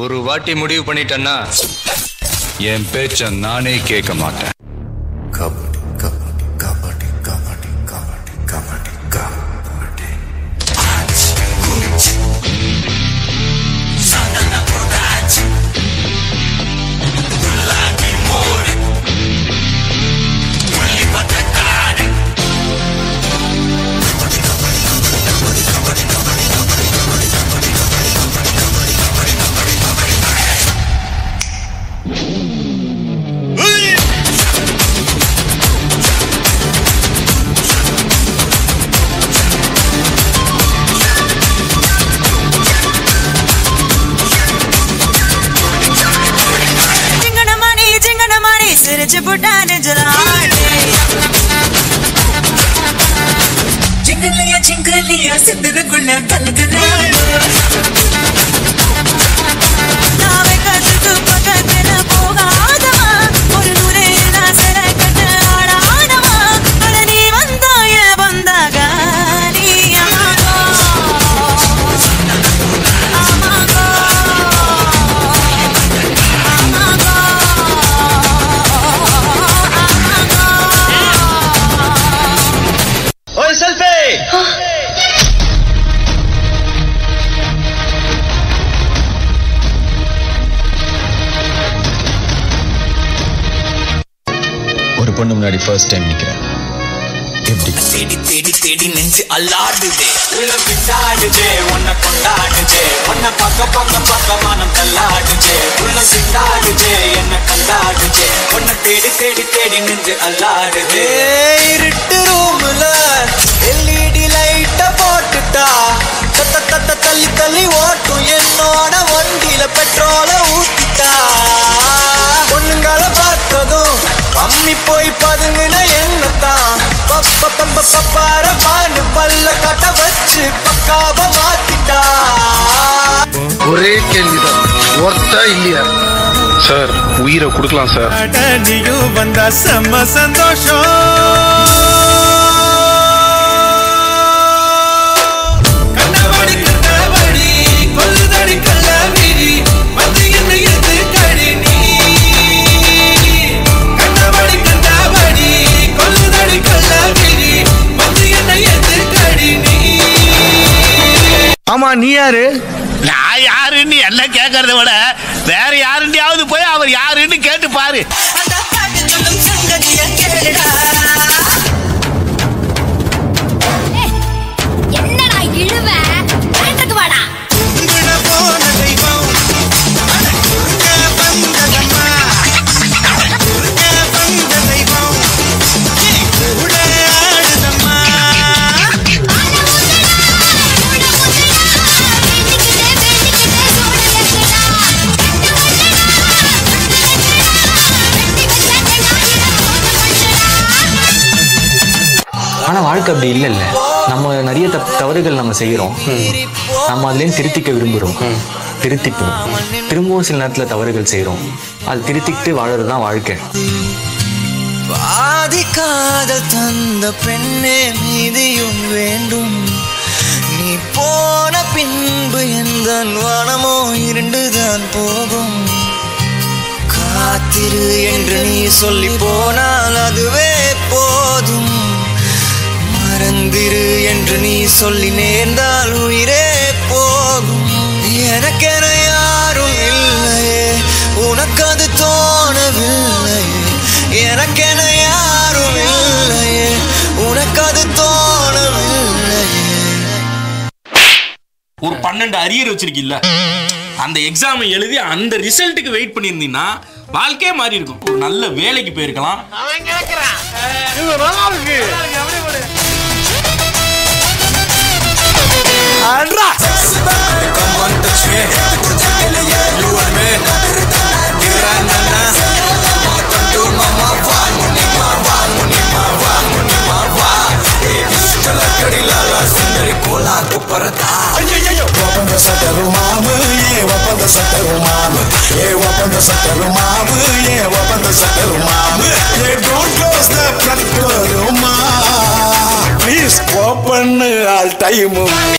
ஒரு வாட்டி முடிவு பண்ணிட்டேன்னா என் பேச்ச நானே கேட்க மாட்டேன். கபடி கபடி கபடி கபடி கபடி கபடி கபடி चिंगलिया चिंगलिया सिद्धर गुल्ला कलकला नावे कदू पकड़ना போகாதா ஒரு நூரே நாசர கட்ட ஆடாதா அடனி வந்தாய வந்தாக நீ ஆமாகோ ஆமாகோ ஆமாகோ ओए सेल्फी ஒரு பொண்ணு முன்னாடி ஃபர்ஸ்ட் டைம் நிக்கிறேன். எப்படி தேடி தேடி தேடி நெஞ்சு அல்லாடுதே உள்ள பிட்டாடுதே உன்னை கொண்டாடுதே உன்னை பக்க பக்க பக்க மனம் தள்ளாடுதே உள்ள சிட்டாடுதே என்ன கண்டாடுதே உன்னை தேடி தேடி தேடி நெஞ்சு அல்லாடுதே இருட்டு ரூம்ல எல்இடி லைட்ட போட்டுட்டா தத்த தத்த தள்ளி தள்ளி ஓட்டும் என்னோட வண்டியில பெட்ரோல ஊத்திட்டா பொண்ணுங்கள பார்த்ததும் அம்மி போய் பதுங்கின என்னத்தான் பப்பார பானு பல்ல கட்ட வச்சு பக்காவ மாத்திட்டா. ஒரே கேள்விதான், ஒர்த்தா இல்லையா? சார் உயிரை கொடுக்கலாம் சார். நீயும் வந்தா செம்ம சந்தோஷம். கண்ணாடி கண்ணாடி கொல்லுதடி கல்லாவிரி வந்து என்ன எது கடி நீ கண்ணாடி கண்ணாடி கொல்லுதடி கல்லாவிரி வந்து என்ன எது கடி நீ. ஆமா, நீ யாரு? நான் யாருன்னு எல்லாம் கேட்கறத விட வேற யாருண்டியாவது போய் அவர் யாருன்னு கேட்டு பாரு. என்னடா இழுவ வீட்டுக்கு வாடா. ஆனால் வாழ்க்கை அப்படி இல்லைல்ல. நம்ம நிறைய தவறுகள் நம்ம செய்கிறோம், நம்ம அதுலேயும் திருத்திக்க விரும்புகிறோம், திருத்திப்போம். திரும்பவும் சில நேரத்தில் தவறுகள் செய்கிறோம், அது திருத்திக்கிட்டு வாழறது தான் வாழ்க்கை. பாதி காதல் தந்த பெண்ணே மீதியும் வேண்டும். நீ போன பின்பு எந்த வானமோ இருண்டுதான் போகும். காத்திரு என்று நீ சொல்லி போனால் அதுவே போதும். மறந்திரு என்று நீ சொல்லி நேர்ந்தால் உயிரே போகும். எனக்கென யாரும் இல்லையே, உனக்கு அது தோணவில்லையே. எனக்கென யாரும் இல்லையே, உனக்கு அது தோணவில்லையே. ஒரு 12 அரியர் வச்சிருக்கீல்ல, அந்த எக்ஸாம் எழுதி அந்த ரிசல்ட்டுக்கு வெயிட் பண்ணியிருந்தீங்கன்னா வாழ்க்கையே மாறி இருக்கும். ஒரு நல்ல வேலைக்கு போயிருக்கலாம். Please open all time.